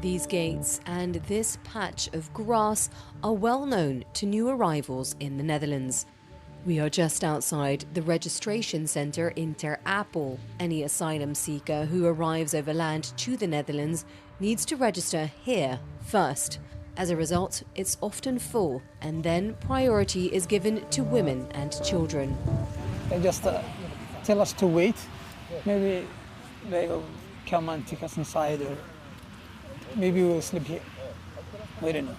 These gates and this patch of grass are well known to new arrivals in the Netherlands. We are just outside the registration centre in Ter Apel. Any asylum seeker who arrives overland to the Netherlands needs to register here first. As a result, it's often full, and then priority is given to women and children. They just tell us to wait. Maybe they will come and take us inside, or maybe we'll sleep here. We don't know.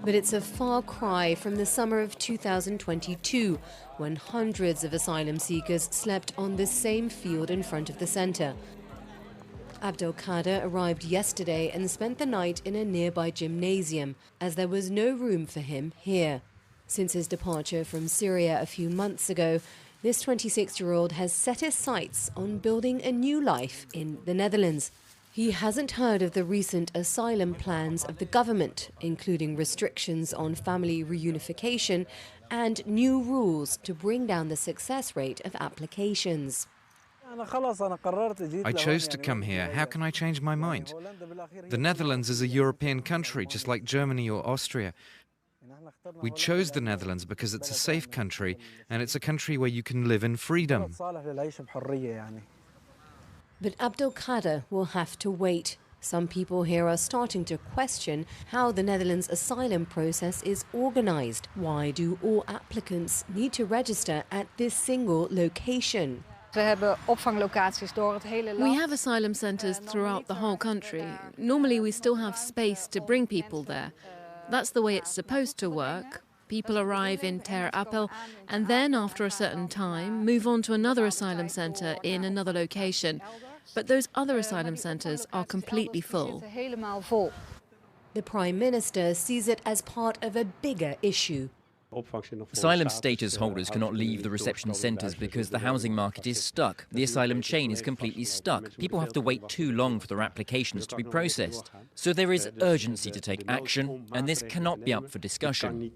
But it's a far cry from the summer of 2022, when hundreds of asylum seekers slept on this same field in front of the centre. Abdelkader arrived yesterday and spent the night in a nearby gymnasium, as there was no room for him here. Since his departure from Syria a few months ago, this 26-year-old has set his sights on building a new life in the Netherlands. He hasn't heard of the recent asylum plans of the government, including restrictions on family reunification and new rules to bring down the success rate of applications. I chose to come here. How can I change my mind? The Netherlands is a European country, just like Germany or Austria. We chose the Netherlands because it's a safe country, and it's a country where you can live in freedom. But Abdelkader will have to wait. Some people here are starting to question how the Netherlands asylum process is organised. Why do all applicants need to register at this single location? We have asylum centres throughout the whole country. Normally we still have space to bring people there. That's the way it's supposed to work. People arrive in Ter Apel and then, after a certain time, move on to another asylum centre in another location. But those other asylum centres are completely full. The Prime Minister sees it as part of a bigger issue. Asylum status holders cannot leave the reception centres because the housing market is stuck. The asylum chain is completely stuck. People have to wait too long for their applications to be processed. So there is urgency to take action, and this cannot be up for discussion.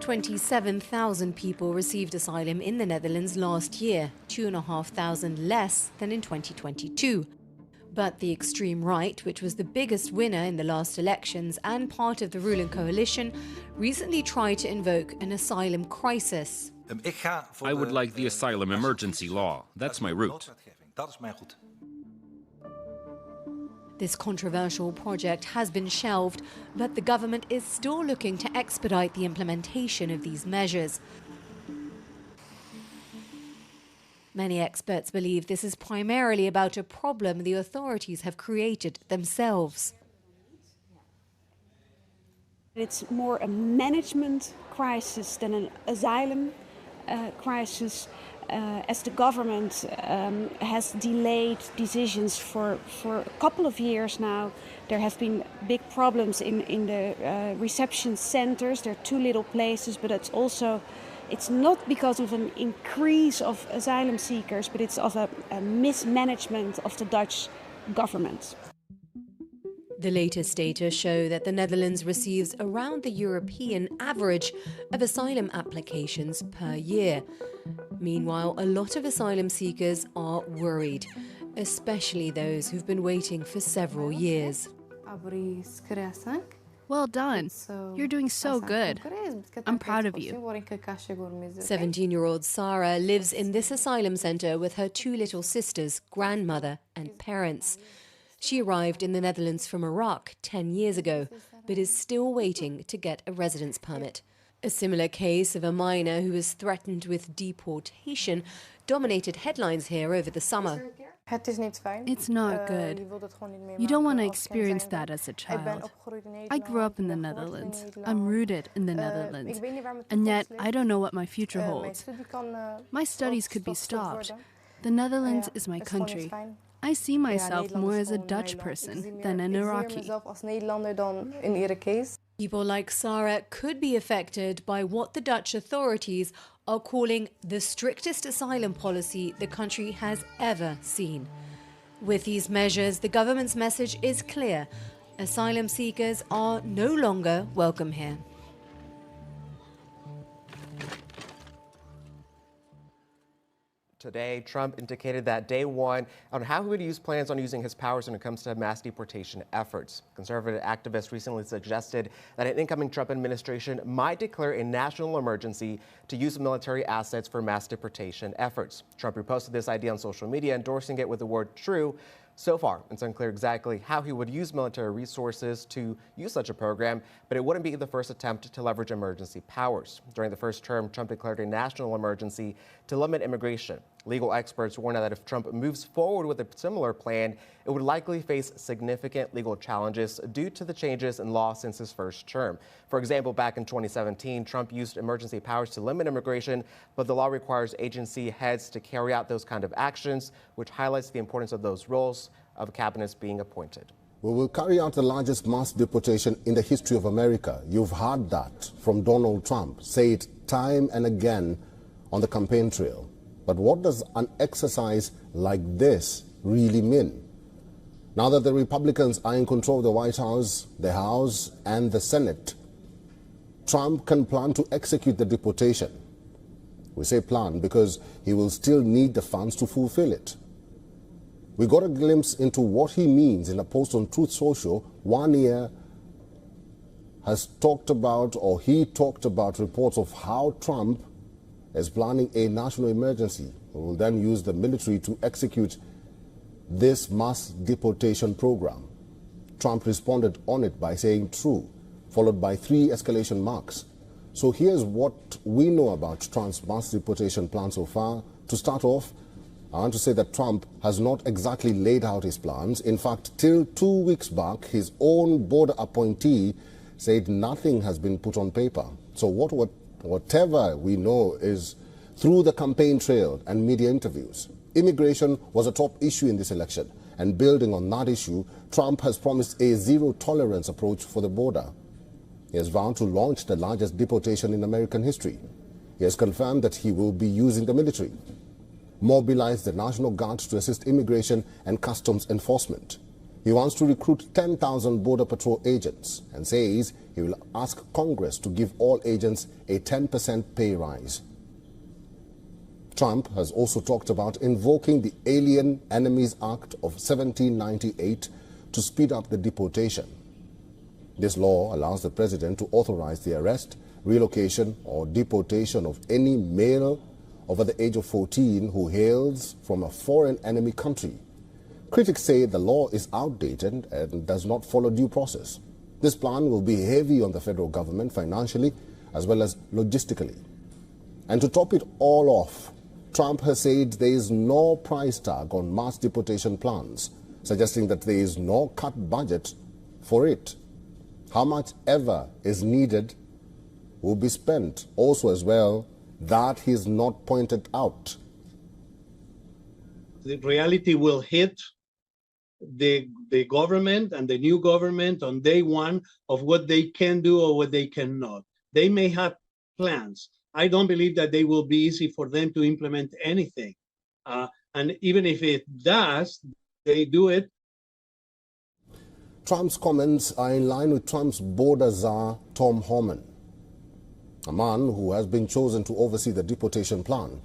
27,000 people received asylum in the Netherlands last year, 2,500 less than in 2022. But the extreme right, which was the biggest winner in the last elections and part of the ruling coalition, recently tried to invoke an asylum crisis. I would like the asylum emergency law. That's my route. This controversial project has been shelved, but the government is still looking to expedite the implementation of these measures. Many experts believe this is primarily about a problem the authorities have created themselves. It's more a management crisis than an asylum crisis, as the government has delayed decisions for a couple of years now. There have been big problems in the reception centres. There are too little places, but it's not because of an increase of asylum seekers, but it's of a mismanagement of the Dutch government. The latest data show that the Netherlands receives around the European average of asylum applications per year. Meanwhile, a lot of asylum seekers are worried, especially those who've been waiting for several years. Well done. You're doing so good. I'm proud of you. 17-year-old Sarah lives in this asylum centre with her two little sisters, grandmother and parents. She arrived in the Netherlands from Iraq 10 years ago, but is still waiting to get a residence permit. A similar case of a minor who was threatened with deportation dominated headlines here over the summer. It's not good. You don't want to experience that as a child. I grew up in the Netherlands. I'm rooted in the Netherlands. And yet, I don't know what my future holds. My studies could be stopped. The Netherlands is my country. I see myself more as a Dutch person than an Iraqi. People like Sarah could be affected by what the Dutch authorities are calling the strictest asylum policy the country has ever seen. With these measures, the government's message is clear. Asylum seekers are no longer welcome here. Today, Trump indicated that day one on how he would use plans on using his powers when it comes to mass deportation efforts. Conservative activists recently suggested that an incoming Trump administration might declare a national emergency to use military assets for mass deportation efforts. Trump reposted this idea on social media, endorsing it with the word true. So far, it's unclear exactly how he would use military resources to use such a program, but it wouldn't be the first attempt to leverage emergency powers. During the first term, Trump declared a national emergency to limit immigration. Legal experts warn that if Trump moves forward with a similar plan, it would likely face significant legal challenges due to the changes in law since his first term. For example, back in 2017, Trump used emergency powers to limit immigration, but the law requires agency heads to carry out those kind of actions, which highlights the importance of those roles of cabinets being appointed. We will carry out the largest mass deportation in the history of America. You've heard that from Donald Trump. Say it time and again on the campaign trail. But what does an exercise like this really mean? Now that the Republicans are in control of the White House, the House, and the Senate, Trump can plan to execute the deportation. We say plan because he will still need the funds to fulfill it. We got a glimpse into what he means in a post on Truth Social. One year has talked about, or he talked about, reports of how Trump is planning a national emergency. We will then use the military to execute this mass deportation program. Trump responded on it by saying true, followed by 3 exclamation marks. So here's what we know about Trump's mass deportation plan so far. To start off, I want to say that Trump has not exactly laid out his plans. In fact, till 2 weeks back, his own border appointee said nothing has been put on paper. So whatever we know is through the campaign trail and media interviews. Immigration was a top issue in this election, and building on that issue, Trump has promised a zero-tolerance approach for the border. He has vowed to launch the largest deportation in American history. He has confirmed that he will be using the military, mobilize the National Guard to assist immigration and customs enforcement. He wants to recruit 10,000 Border Patrol agents and says he will ask Congress to give all agents a 10% pay rise. Trump has also talked about invoking the Alien Enemies Act of 1798 to speed up the deportation. This law allows the president to authorize the arrest, relocation, or deportation of any male over the age of 14 who hails from a foreign enemy country. Critics say the law is outdated and does not follow due process. This plan will be heavy on the federal government financially as well as logistically. And to top it all off, Trump has said there is no price tag on mass deportation plans, suggesting that there is no cut budget for it. How much ever is needed will be spent. Also as well, that he's not pointed out. The reality will hit the government and the new government on day one of what they can do or what they cannot. They may have plans. I don't believe that they will be easy for them to implement anything. And even if it does, they do it. Trump's comments are in line with Trump's border czar, Tom Homan, a man who has been chosen to oversee the deportation plan.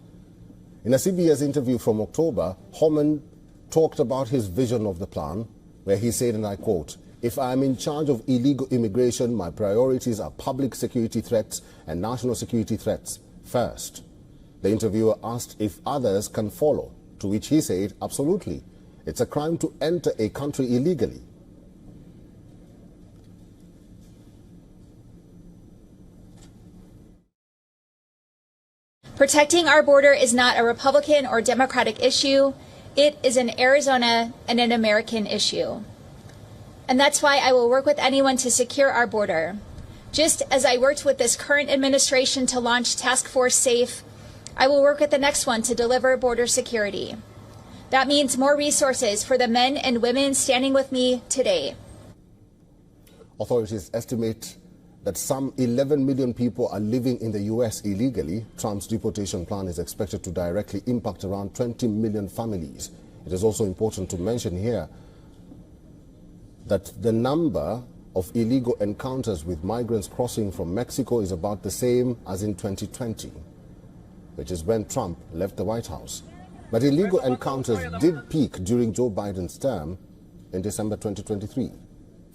In a CBS interview from October, Homan talked about his vision of the plan, where he said, and I quote, "If I am in charge of illegal immigration, my priorities are public security threats and national security threats first." The interviewer asked if others can follow, to which he said, absolutely. It's a crime to enter a country illegally. Protecting our border is not a Republican or Democratic issue. It is an Arizona and an American issue. And that's why I will work with anyone to secure our border. Just as I worked with this current administration to launch Task Force SAFE, I will work with the next one to deliver border security. That means more resources for the men and women standing with me today. Authorities estimate that some 11 million people are living in the U.S. illegally. Trump's deportation plan is expected to directly impact around 20 million families. It is also important to mention here that the number of illegal encounters with migrants crossing from Mexico is about the same as in 2020, which is when Trump left the White House. But illegal encounters did peak during Joe Biden's term in December 2023.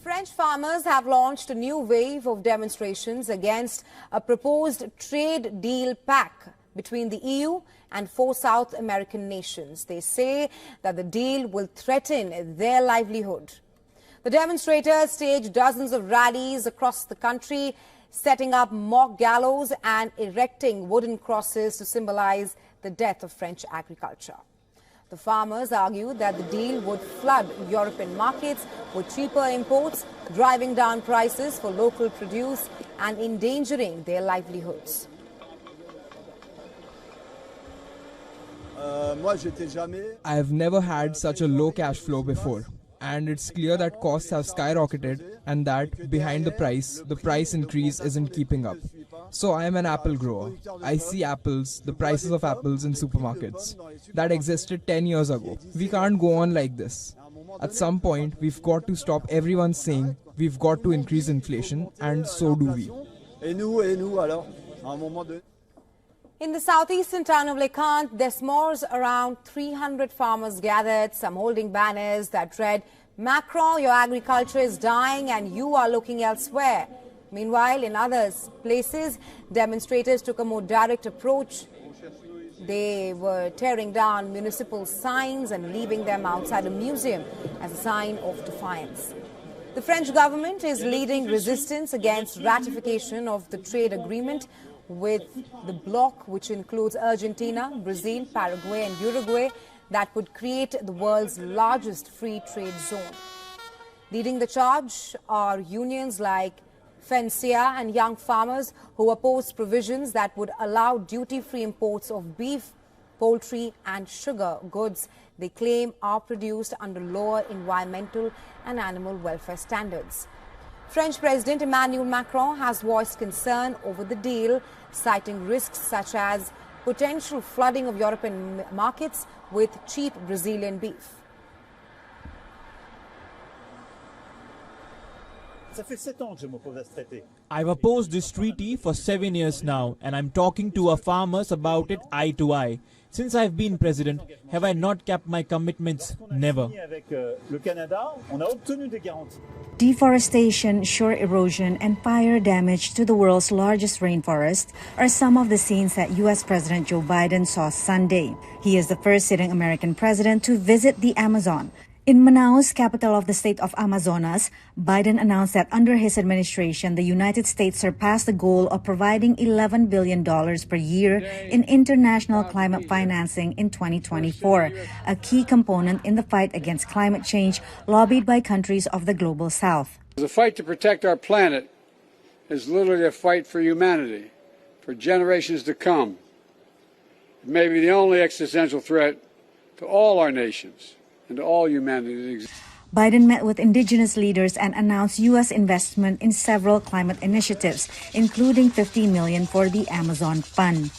French farmers have launched a new wave of demonstrations against a proposed trade deal pact between the EU and 4 South American nations. They say that the deal will threaten their livelihood. The demonstrators staged dozens of rallies across the country, setting up mock gallows and erecting wooden crosses to symbolize the death of French agriculture. The farmers argued that the deal would flood European markets with cheaper imports, driving down prices for local produce and endangering their livelihoods. I have never had such a low cash flow before, and it's clear that costs have skyrocketed and that behind the price increase isn't keeping up. So I am an apple grower. I see apples, the prices of apples in supermarkets. That existed 10 years ago. We can't go on like this. At some point, we've got to stop everyone saying we've got to increase inflation, and so do we. In the southeastern town of Lekant, des Moors, around 300 farmers gathered, some holding banners that read, "Macron, your agriculture is dying and you are looking elsewhere." Meanwhile, in other places, demonstrators took a more direct approach. They were tearing down municipal signs and leaving them outside a museum as a sign of defiance. The French government is leading resistance against ratification of the trade agreement with the bloc, which includes Argentina, Brazil, Paraguay and Uruguay, that would create the world's largest free trade zone. Leading the charge are unions like FENSIA and Young Farmers, who oppose provisions that would allow duty-free imports of beef, poultry and sugar goods they claim are produced under lower environmental and animal welfare standards. French President Emmanuel Macron has voiced concern over the deal, citing risks such as potential flooding of European markets with cheap Brazilian beef. I've opposed this treaty for 7 years now, and I'm talking to our farmers about it eye to eye. Since I've been president, have I not kept my commitments? Never. Deforestation, shore erosion, and fire damage to the world's largest rainforest are some of the scenes that U.S. President Joe Biden saw Sunday. He is the first sitting American president to visit the Amazon. In Manaus, capital of the state of Amazonas, Biden announced that under his administration, the United States surpassed the goal of providing $11 billion per year in international climate financing in 2024, a key component in the fight against climate change lobbied by countries of the global south. The fight to protect our planet is literally a fight for humanity, for generations to come. It may be the only existential threat to all our nations and to all humanity. Biden met with indigenous leaders and announced U.S. investment in several climate initiatives, including $50 million for the Amazon Fund.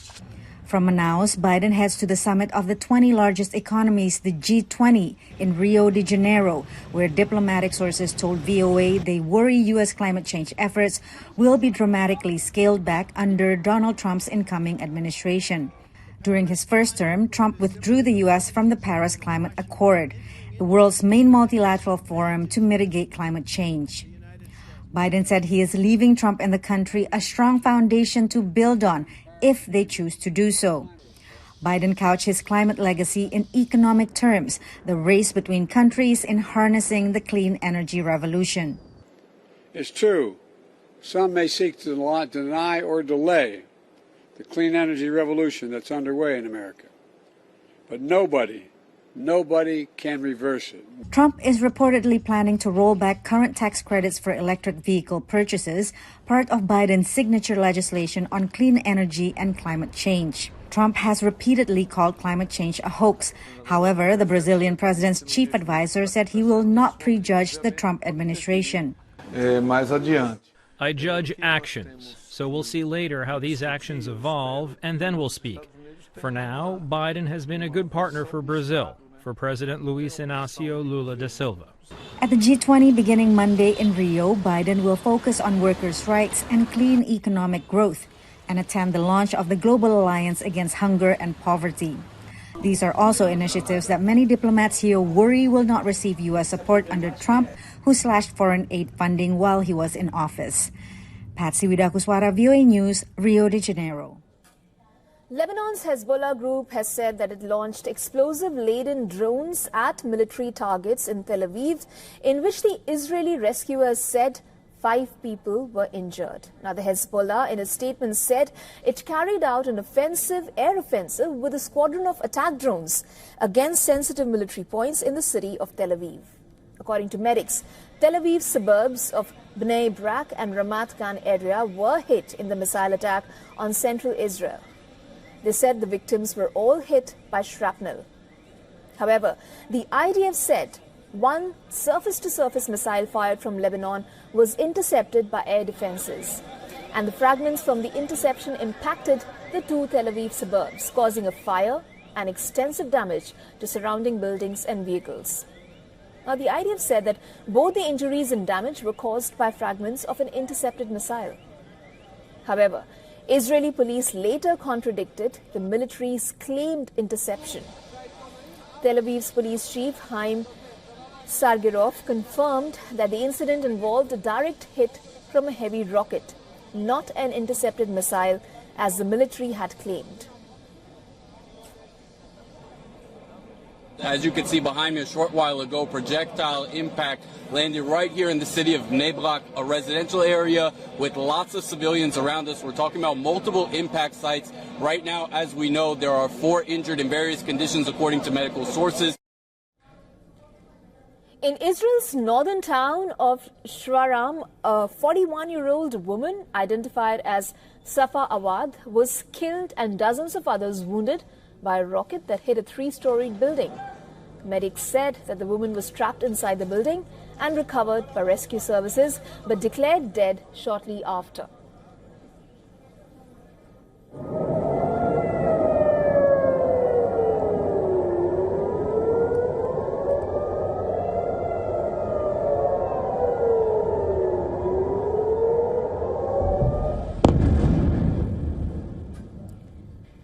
From Manaus, Biden heads to the summit of the 20 largest economies, the G20, in Rio de Janeiro, where diplomatic sources told VOA they worry U.S. climate change efforts will be dramatically scaled back under Donald Trump's incoming administration. During his first term, Trump withdrew the U.S. from the Paris Climate Accord, the world's main multilateral forum to mitigate climate change. Biden said he is leaving Trump and the country a strong foundation to build on if they choose to do so. Biden couched his climate legacy in economic terms, the race between countries in harnessing the clean energy revolution. It's true, some may seek to deny or delay the clean energy revolution that's underway in America. But nobody can reverse it. Trump is reportedly planning to roll back current tax credits for electric vehicle purchases, part of Biden's signature legislation on clean energy and climate change. Trump has repeatedly called climate change a hoax. However, the Brazilian president's chief advisor said he will not prejudge the Trump administration. I judge actions. So we'll see later how these actions evolve, and then we'll speak. For now, Biden has been a good partner for Brazil, for President Luiz Inácio Lula da Silva. At the G20 beginning Monday in Rio, Biden will focus on workers' rights and clean economic growth and attend the launch of the Global Alliance Against Hunger and Poverty. These are also initiatives that many diplomats here worry will not receive U.S. support under Trump, who slashed foreign aid funding while he was in office. Patsy Widakuswara, VOA News, Rio de Janeiro. Lebanon's Hezbollah group has said that it launched explosive-laden drones at military targets in Tel Aviv, in which the Israeli rescuers said 5 people were injured. Now, the Hezbollah, in a statement, said it carried out an air offensive with a squadron of attack drones against sensitive military points in the city of Tel Aviv. According to medics, Tel Aviv's suburbs of Bnei Brak and Ramat Gan area were hit in the missile attack on central Israel. They said the victims were all hit by shrapnel. However, the IDF said one surface-to-surface missile fired from Lebanon was intercepted by air defenses, and the fragments from the interception impacted the 2 Tel Aviv suburbs, causing a fire and extensive damage to surrounding buildings and vehicles. Now, the IDF said that both the injuries and damage were caused by fragments of an intercepted missile. However, Israeli police later contradicted the military's claimed interception. Tel Aviv's police chief, Haim Sargerov, confirmed that the incident involved a direct hit from a heavy rocket, not an intercepted missile, as the military had claimed. As you can see behind me, a short while ago, projectile impact landed right here in the city of Bnei Brak, a residential area with lots of civilians around us. We're talking about multiple impact sites. Right now, as we know, there are 4 injured in various conditions, according to medical sources. In Israel's northern town of Shraram, a 41-year-old woman identified as Safa Awad was killed and dozens of others wounded by a rocket that hit a 3-storied building. Medics said that the woman was trapped inside the building and recovered by rescue services, but declared dead shortly after.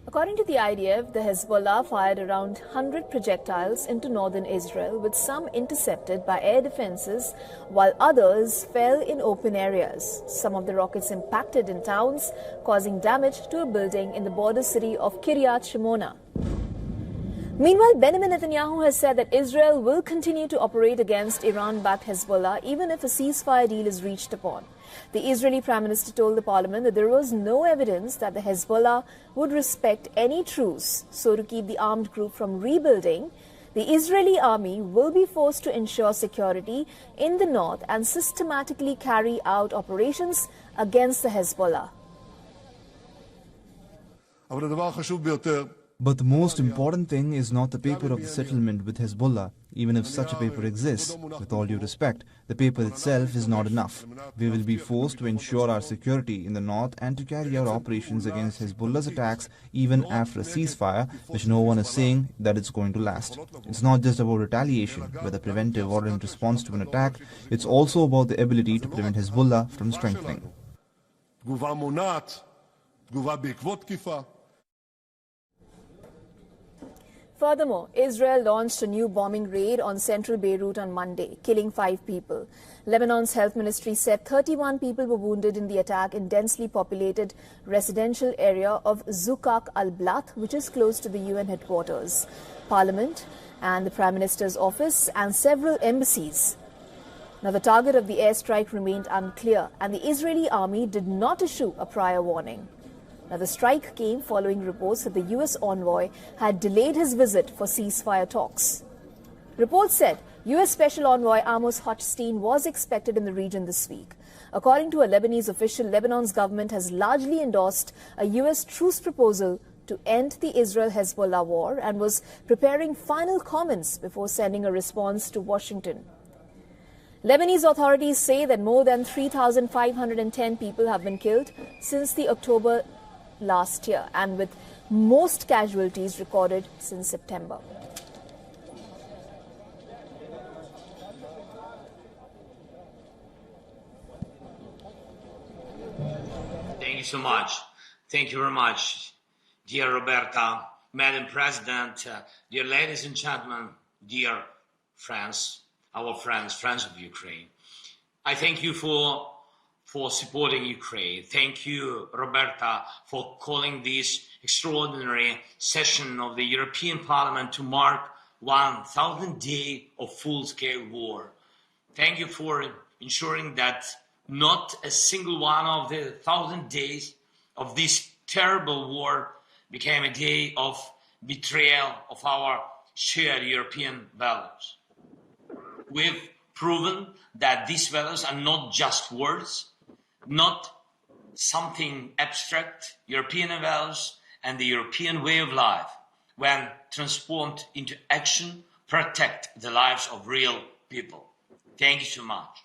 According to the IDF, the Hezbollah fired around 100 projectiles into northern Israel, with some intercepted by air defenses, while others fell in open areas. Some of the rockets impacted in towns, causing damage to a building in the border city of Kiryat Shimona. Meanwhile, Benjamin Netanyahu has said that Israel will continue to operate against Iran-backed Hezbollah even if a ceasefire deal is reached upon. The Israeli Prime Minister told the parliament that there was no evidence that the Hezbollah would respect any truce. So to keep the armed group from rebuilding, the Israeli army will be forced to ensure security in the north and systematically carry out operations against the Hezbollah. But the most important thing is not the paper of the settlement with Hezbollah, even if such a paper exists. With all due respect, the paper itself is not enough. We will be forced to ensure our security in the north and to carry out operations against Hezbollah's attacks even after a ceasefire, which no one is saying that it's going to last. It's not just about retaliation, whether preventive or in response to an attack. It's also about the ability to prevent Hezbollah from strengthening. Furthermore, Israel launched a new bombing raid on central Beirut on Monday, killing 5 people. Lebanon's health ministry said 31 people were wounded in the attack in densely populated residential area of Zukak al-Blat, which is close to the UN headquarters, Parliament, and the Prime Minister's office, and several embassies. Now, the target of the airstrike remained unclear, and the Israeli army did not issue a prior warning. Now, the strike came following reports that the U.S. envoy had delayed his visit for ceasefire talks. Reports said U.S. Special Envoy Amos Hochstein was expected in the region this week. According to a Lebanese official, Lebanon's government has largely endorsed a U.S. truce proposal to end the Israel-Hezbollah war and was preparing final comments before sending a response to Washington. Lebanese authorities say that more than 3,510 people have been killed since the October last year, and with most casualties recorded since September. Thank you so much. Thank you very much, dear Roberta. Madam President, dear ladies and gentlemen, dear friends, our friends of Ukraine, I thank you for supporting Ukraine. Thank you, Roberta, for calling this extraordinary session of the European Parliament to mark 1,000 days of full-scale war. Thank you for ensuring that not a single one of the 1,000 days of this terrible war became a day of betrayal of our shared European values. We've proven that these values are not just words, not something abstract. European values and the European way of life, when transformed into action, protect the lives of real people. Thank you so much.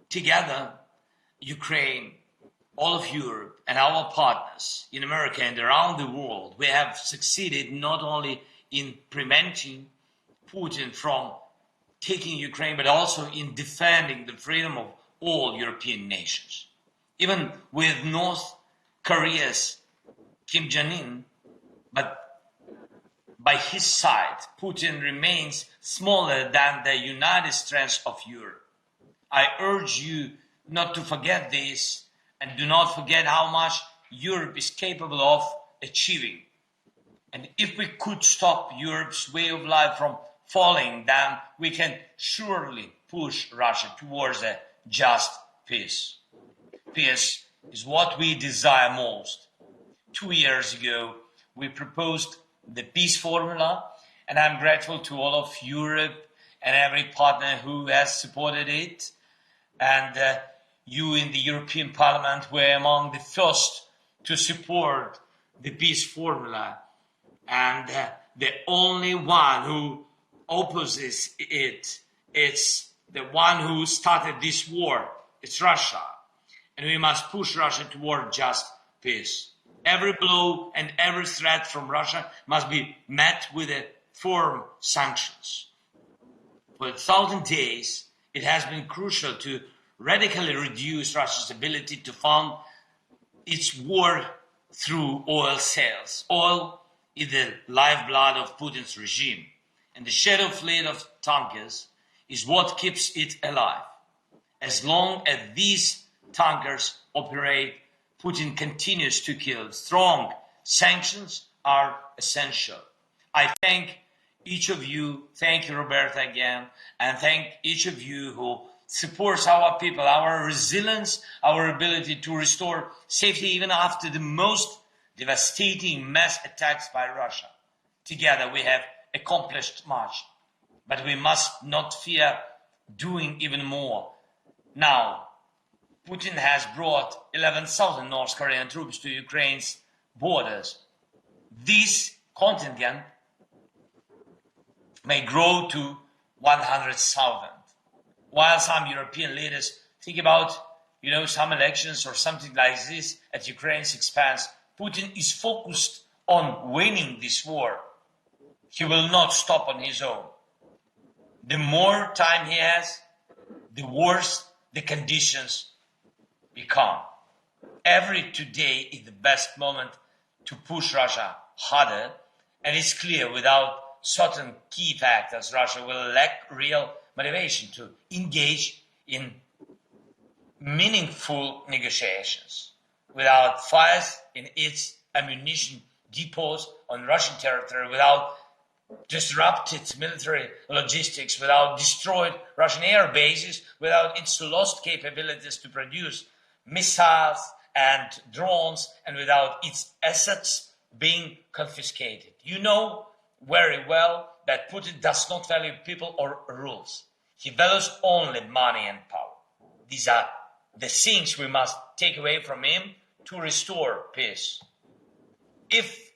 Together, Ukraine, all of Europe, and our partners in America and around the world, we have succeeded not only in preventing Putin from taking Ukraine, but also in defending the freedom of all European nations. Even with North Korea's Kim Jong-un, but by his side, Putin remains smaller than the united strength of Europe. I urge you not to forget this, and do not forget how much Europe is capable of achieving. And if we could stop Europe's way of life from falling, then we can surely push Russia towards a just peace. Peace is what we desire most. 2 years ago, we proposed the peace formula, and I'm grateful to all of Europe and every partner who has supported it. And you in the European Parliament were among the first to support the peace formula. And the only one who opposes it, it's the one who started this war. It's Russia. And we must push Russia toward just peace. Every blow and every threat from Russia must be met with a firm sanctions. For 1,000 days, it has been crucial to radically reduce Russia's ability to fund its war through oil sales. Oil is the lifeblood of Putin's regime, and the shadow fleet of tankers is what keeps it alive. As long as these tankers operate, Putin continues to kill. Strong sanctions are essential. I thank each of you, thank you, Roberta, again, and thank each of you who supports our people, our resilience, our ability to restore safety even after the most devastating mass attacks by Russia. Together we have accomplished much, but we must not fear doing even more. Now, Putin has brought 11,000 North Korean troops to Ukraine's borders. This contingent may grow to 100,000. While some European leaders think about, some elections or something like this at Ukraine's expense, Putin is focused on winning this war. He will not stop on his own. The more time he has, the worse the conditions become. Every today is the best moment to push Russia harder, and it's clear without certain key factors, Russia will lack real motivation to engage in meaningful negotiations. Without fires in its ammunition depots on Russian territory, without disrupted military logistics, without destroyed Russian air bases, without its lost capabilities to produce missiles and drones, and without its assets being confiscated. You know very well that Putin does not value people or rules. He values only money and power. These are the things we must take away from him to restore peace. If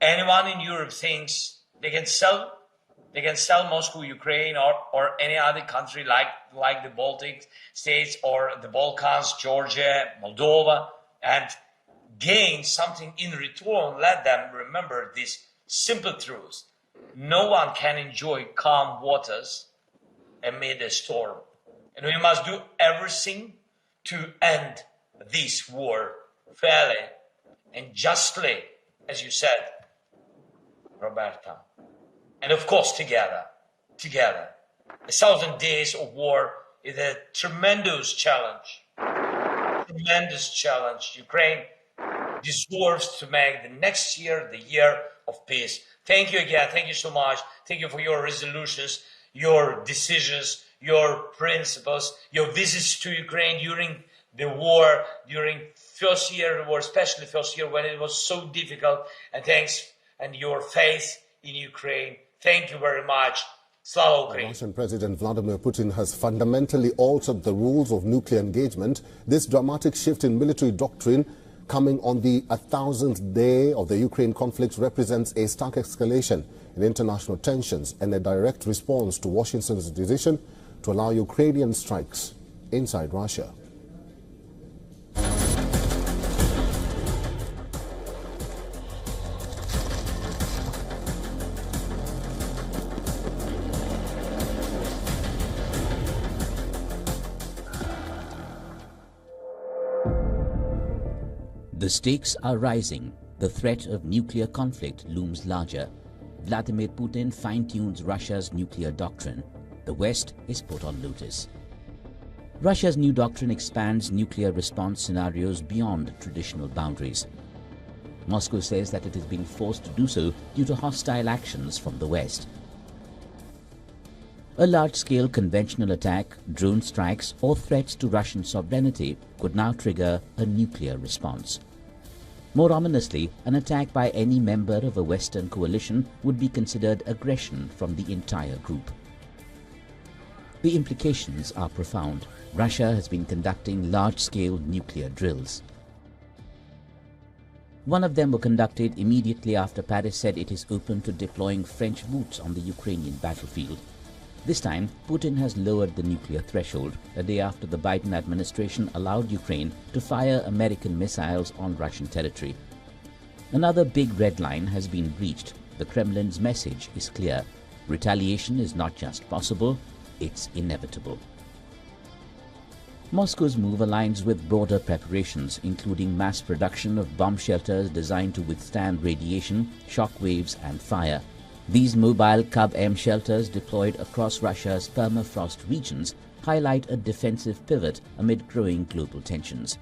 anyone in Europe thinks they can sell Moscow, Ukraine, or any other country like the Baltic states or the Balkans, Georgia, Moldova, and gain something in return, let them remember this simple truth. No one can enjoy calm waters amid a storm. And we must do everything to end this war fairly and justly, as you said, Roberta. And of course, together. 1,000 days of war is a tremendous challenge. Ukraine deserves to make the next year the year of peace. Thank you again. Thank you so much. Thank you for your resolutions, your decisions, your principles, your visits to Ukraine during the war, during first year of the war, especially first year when it was so difficult. And thanks, and your faith in Ukraine. Thank you very much. Slava Ukraine. Russian President Vladimir Putin has fundamentally altered the rules of nuclear engagement. This dramatic shift in military doctrine coming on the 1,000th day of the Ukraine conflict represents a stark escalation in international tensions and a direct response to Washington's decision to allow Ukrainian strikes inside Russia. The stakes are rising. The threat of nuclear conflict looms larger. Vladimir Putin fine-tunes Russia's nuclear doctrine. The West is put on notice. Russia's new doctrine expands nuclear response scenarios beyond traditional boundaries. Moscow says that it is being forced to do so due to hostile actions from the West. A large-scale conventional attack, drone strikes, or threats to Russian sovereignty could now trigger a nuclear response. More ominously, an attack by any member of a Western coalition would be considered aggression from the entire group. The implications are profound. Russia has been conducting large-scale nuclear drills. One of them were conducted immediately after Paris said it is open to deploying French boots on the Ukrainian battlefield. This time, Putin has lowered the nuclear threshold, a day after the Biden administration allowed Ukraine to fire American missiles on Russian territory. Another big red line has been breached. The Kremlin's message is clear. Retaliation is not just possible, it's inevitable. Moscow's move aligns with broader preparations, including mass production of bomb shelters designed to withstand radiation, shock waves, and fire. These mobile Cub-M shelters deployed across Russia's permafrost regions highlight a defensive pivot amid growing global tensions.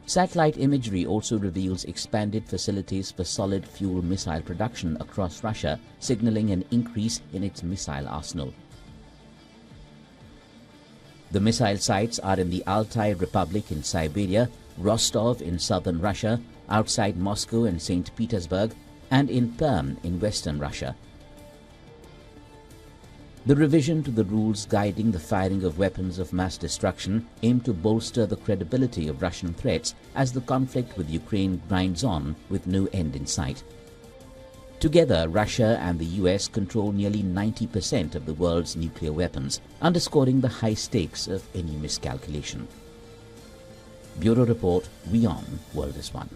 Satellite imagery also reveals expanded facilities for solid fuel missile production across Russia, signaling an increase in its missile arsenal. The missile sites are in the Altai Republic in Siberia, Rostov in southern Russia, outside Moscow and St. Petersburg, and in Perm in western Russia. The revision to the rules guiding the firing of weapons of mass destruction aim to bolster the credibility of Russian threats as the conflict with Ukraine grinds on with no end in sight. Together, Russia and the US control nearly 90% of the world's nuclear weapons, underscoring the high stakes of any miscalculation. Bureau Report, WION, World is One.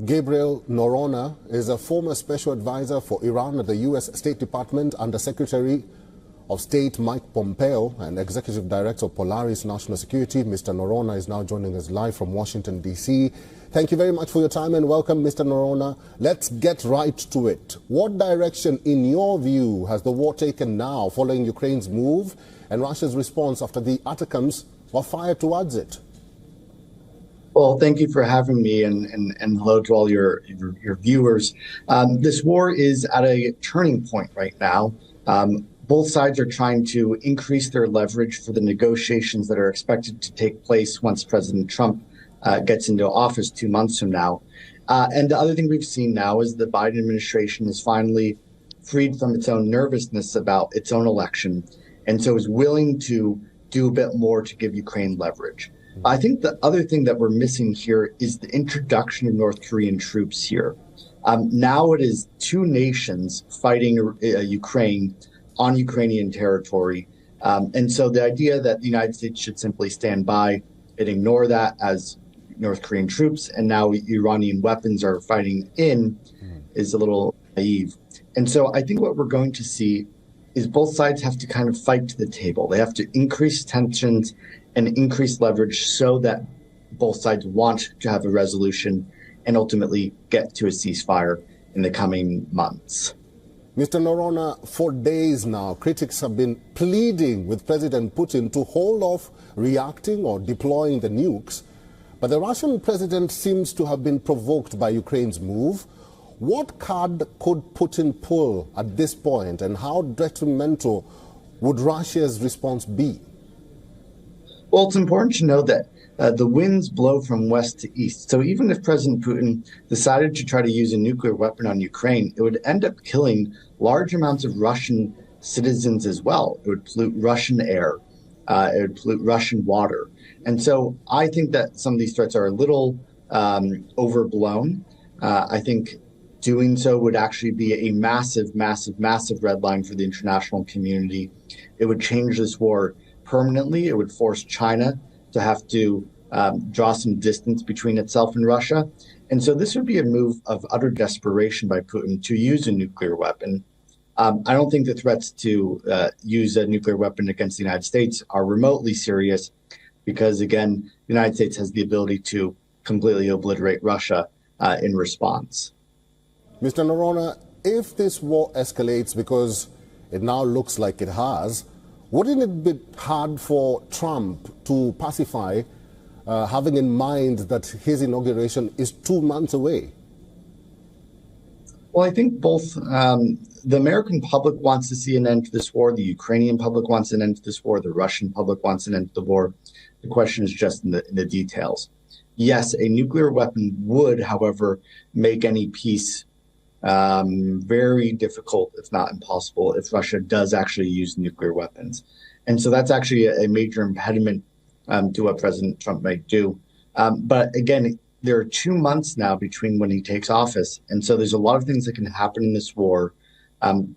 Gabriel Noronha is a former special advisor for Iran at the U.S. State Department under Secretary of State Mike Pompeo and Executive Director of Polaris National Security. Mr. Noronha is now joining us live from Washington, D.C. Thank you very much for your time and welcome, Mr. Noronha. Let's get right to it. What direction, in your view, has the war taken now following Ukraine's move and Russia's response after the ATACMS were fired towards it? Well, thank you for having me, and hello to all your viewers. This war is at a turning point right now. Both sides are trying to increase their leverage for the negotiations that are expected to take place once President Trump gets into office 2 months from now. And the other thing we've seen now is the Biden administration is finally freed from its own nervousness about its own election, and so is willing to do a bit more to give Ukraine leverage. I think the other thing that we're missing here is the introduction of North Korean troops here. Now it is two nations fighting Ukraine on Ukrainian territory. And so the idea that the United States should simply stand by and ignore that as North Korean troops and now Iranian weapons are fighting in is a little naive. And so I think what we're going to see is both sides have to kind of fight to the table. They have to increase tensions and increase leverage so that both sides want to have a resolution and ultimately get to a ceasefire in the coming months. Mr. Noronha, for days now, critics have been pleading with President Putin to hold off reacting or deploying the nukes. But the Russian president seems to have been provoked by Ukraine's move. What card could Putin pull at this point, and how detrimental would Russia's response be? Well, it's important to know that the winds blow from west to east. So even if President Putin decided to try to use a nuclear weapon on Ukraine, it would end up killing large amounts of Russian citizens as well. It would pollute Russian air. It would pollute Russian water. And so I think that some of these threats are a little overblown. I think doing so would actually be a massive, massive, massive red line for the international community. It would change this war permanently. It would force China to have to draw some distance between itself and Russia. And so this would be a move of utter desperation by Putin to use a nuclear weapon. I don't think the threats to use a nuclear weapon against the United States are remotely serious because, again, the United States has the ability to completely obliterate Russia in response. Mr. Noronha, if this war escalates, because it now looks like it has, wouldn't it be hard for Trump to pacify, having in mind that his inauguration is 2 months away? Well, I think both the American public wants to see an end to this war. The Ukrainian public wants an end to this war. The Russian public wants an end to the war. The question is just in the details. Yes, a nuclear weapon would, however, make any peace very difficult, if not impossible, if Russia does actually use nuclear weapons. And so that's actually a major impediment to what President Trump might do. But again, there are 2 months now between when he takes office. And so there's a lot of things that can happen in this war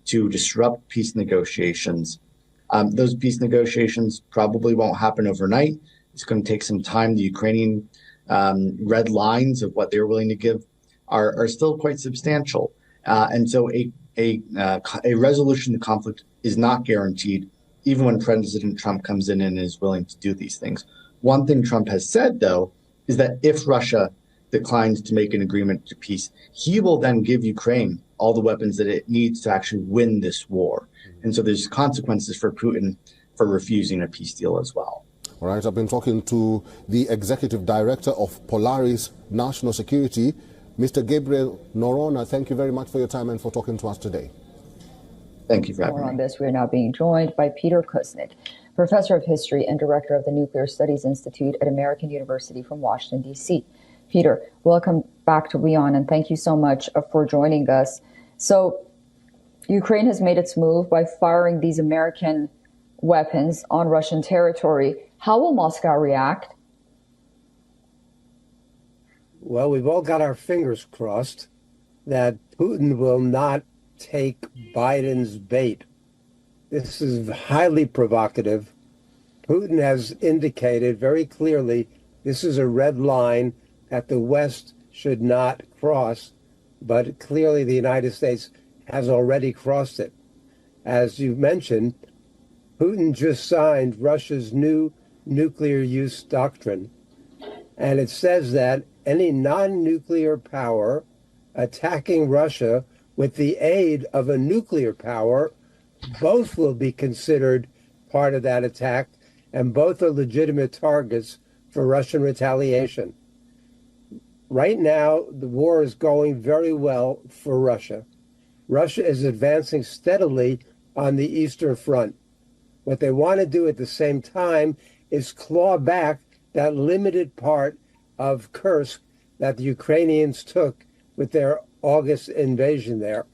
to disrupt peace negotiations. Those peace negotiations probably won't happen overnight. It's going to take some time. The Ukrainian red lines of what they're willing to give are still quite substantial. And so a resolution to the conflict is not guaranteed, even when President Trump comes in and is willing to do these things. One thing Trump has said, though, is that if Russia declines to make an agreement to peace, he will then give Ukraine all the weapons that it needs to actually win this war. And so there's consequences for Putin for refusing a peace deal as well. All right, I've been talking to the executive director of Polaris National Security, Mr. Gabriel Noronha. Thank you very much for your time and for talking to us today. Thank you for having me. More on this, we are now being joined by Peter Kuznick, professor of history and director of the Nuclear Studies Institute at American University from Washington, D.C. Peter, welcome back to WION, and thank you so much for joining us. So Ukraine has made its move by firing these American weapons on Russian territory. How will Moscow react? Well, we've all got our fingers crossed that Putin will not take Biden's bait. This is highly provocative. Putin has indicated very clearly this is a red line that the West should not cross, but clearly the United States has already crossed it. As you mentioned, Putin just signed Russia's new nuclear use doctrine, and it says that any non-nuclear power attacking Russia with the aid of a nuclear power, both will be considered part of that attack, and both are legitimate targets for Russian retaliation. Right now, the war is going very well for Russia. Russia is advancing steadily on the Eastern Front. What they want to do at the same time is claw back that limited part of Kursk that the Ukrainians took with their August invasion there.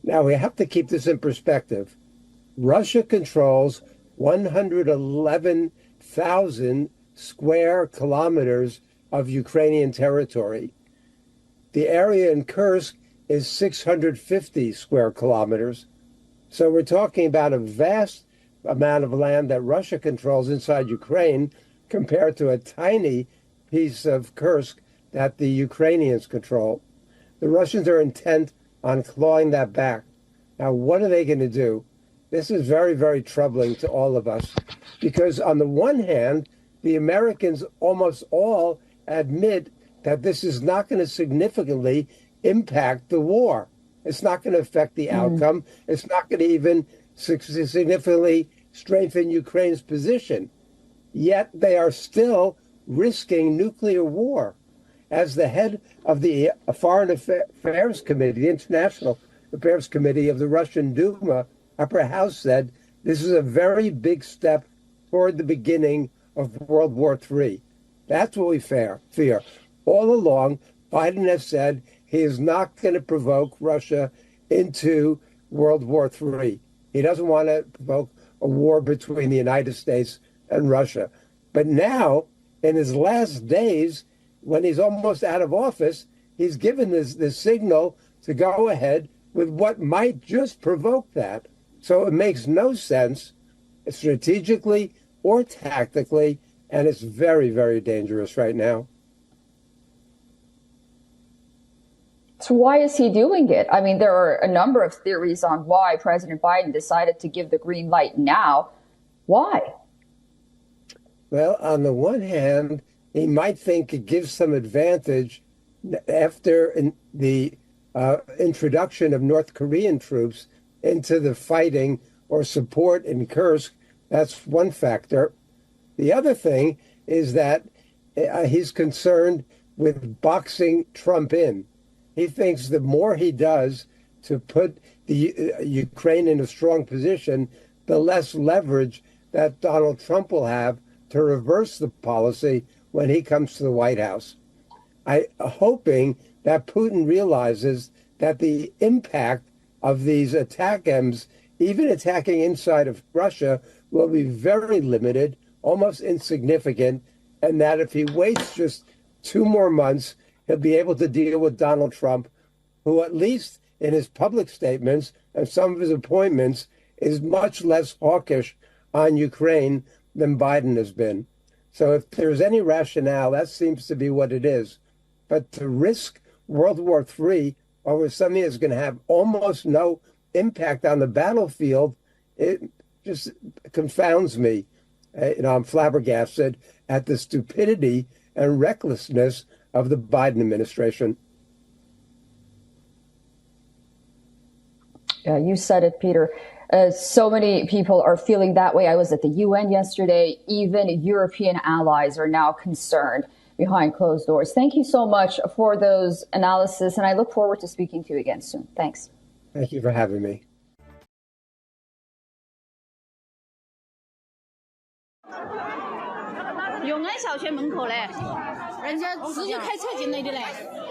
Now, we have to keep this in perspective. Russia controls 111,000 square kilometers of Ukrainian territory. The area in Kursk is 650 square kilometers. So we're talking about a vast amount of land that Russia controls inside Ukraine compared to a tiny piece of Kursk that the Ukrainians control. The Russians are intent on clawing that back. Now, what are they going to do? This is very, very troubling to all of us because on the one hand, the Americans almost all admit that this is not going to significantly impact the war. It's not going to affect the outcome. It's not going to even significantly strengthen Ukraine's position. Yet they are still risking nuclear war. As the head of the Foreign Affairs Committee, the International Affairs Committee of the Russian Duma, Upper House, said this is a very big step toward the beginning of World War III. That's what we fear. All along, Biden has said he is not going to provoke Russia into World War III. He doesn't want to provoke a war between the United States and Russia. But now, in his last days, when he's almost out of office, he's given this signal to go ahead with what might just provoke that. So it makes no sense strategically or tactically, and it's very, very dangerous right now. So why is he doing it? I mean, there are a number of theories on why President Biden decided to give the green light now. Why? Well, on the one hand, he might think it gives some advantage after the introduction of North Korean troops into the fighting or support in Kursk. That's one factor. The other thing is that he's concerned with boxing Trump in. He thinks the more he does to put the Ukraine in a strong position, the less leverage that Donald Trump will have to reverse the policy when he comes to the White House. I'm hoping that Putin realizes that the impact of these attacks, even attacking inside of Russia, will be very limited, almost insignificant, and that if he waits just 2 more months, he'll be able to deal with Donald Trump, who at least in his public statements and some of his appointments is much less hawkish on Ukraine than Biden has been. So if there's any rationale, that seems to be what it is. But to risk World War III over something that's going to have almost no impact on the battlefield, it just confounds me. I'm flabbergasted at the stupidity and recklessness of the Biden administration. Yeah, you said it, Peter. So many people are feeling that way. I was at the UN yesterday. Even European allies are now concerned behind closed doors. Thank you so much for those analysis, and I look forward to speaking to you again soon. Thanks. Thank you for having me. 永安小学门口嘞，人家直接开车进来的嘞，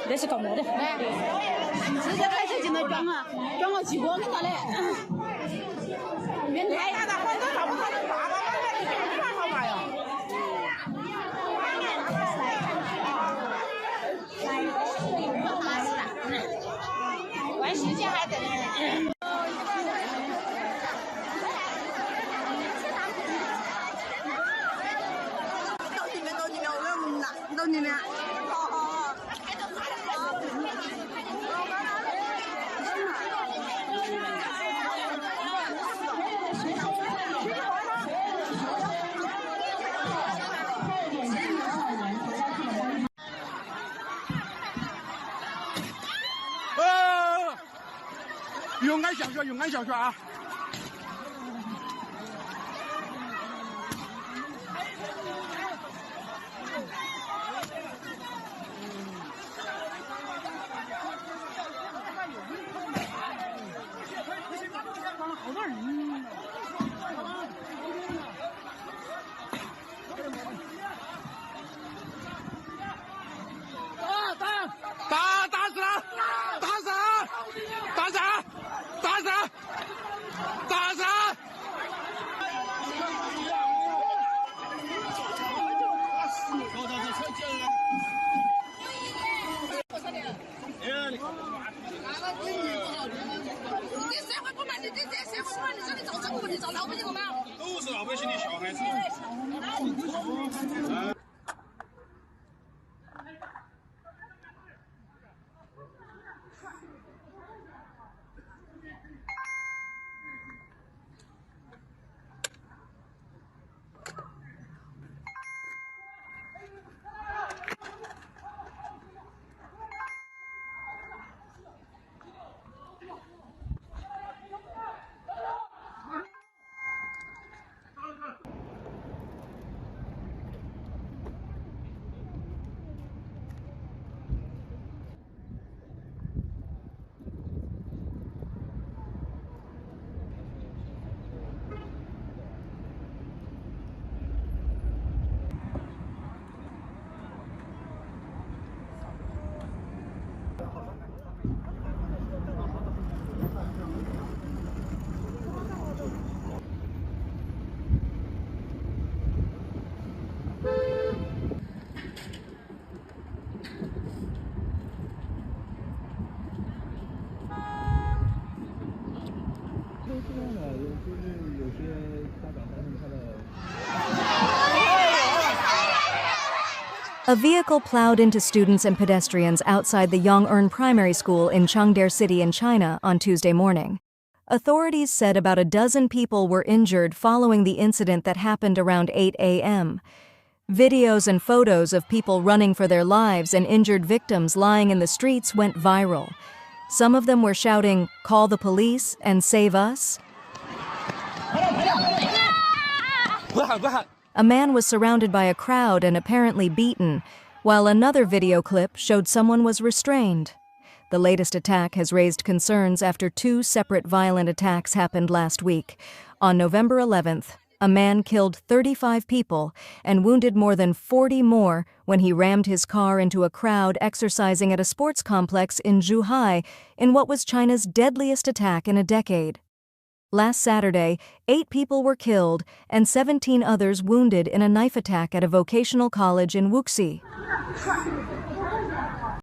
那是搞么的？直接开车进来装了几个跟他嘞。原来他的很多找不到的爸爸妈妈的电话号码呀。关系些还在那。 到里面，好。永安小学啊！ 好多人。打死！都是老百姓的小孩子。A vehicle plowed into students and pedestrians outside the Yong'an Primary School in Chengde City in China on Tuesday morning. Authorities said about a dozen people were injured following the incident that happened around 8 a.m. Videos and photos of people running for their lives and injured victims lying in the streets went viral. Some of them were shouting, "Call the police and save us." A man was surrounded by a crowd and apparently beaten, while another video clip showed someone was restrained. The latest attack has raised concerns after 2 separate violent attacks happened last week. On November 11th, a man killed 35 people and wounded more than 40 more when he rammed his car into a crowd exercising at a sports complex in Zhuhai in what was China's deadliest attack in a decade. Last Saturday, 8 people were killed and 17 others wounded in a knife attack at a vocational college in Wuxi.